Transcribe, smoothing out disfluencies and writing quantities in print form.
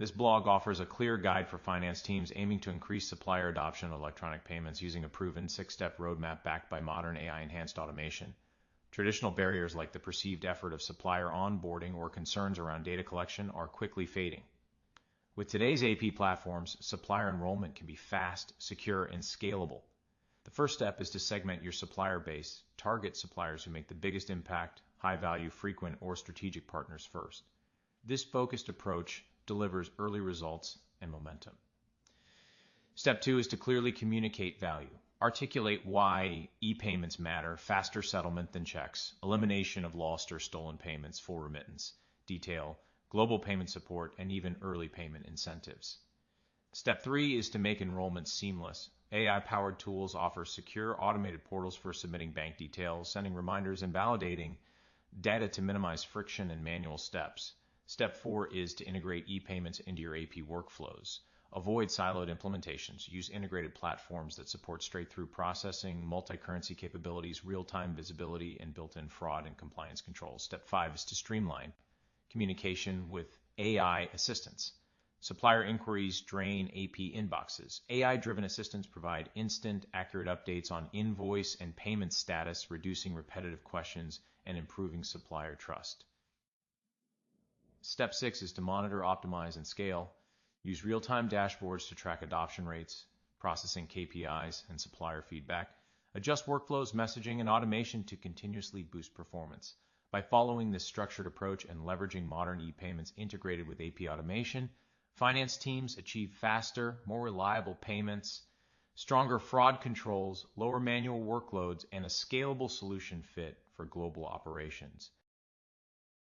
This blog offers a clear guide for finance teams aiming to increase supplier adoption of electronic payments using a proven 6-step roadmap backed by modern AI-enhanced automation. Traditional barriers like the perceived effort of supplier onboarding or concerns around data collection are quickly fading. With today's AP platforms, supplier enrollment can be fast, secure, and scalable. The first step is to segment your supplier base, target suppliers who make the biggest impact, high-value, frequent, or strategic partners first. This focused approach delivers early results and momentum. Step 2 is to clearly communicate value. Articulate why ePayments matter, faster settlement than checks, elimination of lost or stolen payments, full remittance, detail, global payment support, and even early payment incentives. Step 3 is to make enrollment seamless. AI-powered tools offer secure automated portals for submitting bank details, sending reminders, and validating data to minimize friction and manual steps. Step 4 is to integrate ePayments into your AP workflows. Avoid siloed implementations. Use integrated platforms that support straight-through processing, multi-currency capabilities, real-time visibility, and built-in fraud and compliance controls. Step 5 is to streamline communication with AI assistance. Supplier inquiries drain AP inboxes. AI-driven assistants provide instant, accurate updates on invoice and payment status, reducing repetitive questions and improving supplier trust. Step 6 is to monitor, optimize, and scale. Use real-time dashboards to track adoption rates, processing KPIs, and supplier feedback. Adjust workflows, messaging, and automation to continuously boost performance. By following this structured approach and leveraging modern ePayments integrated with AP automation, finance teams achieve faster, more reliable payments, stronger fraud controls, lower manual workloads, and a scalable solution fit for global operations.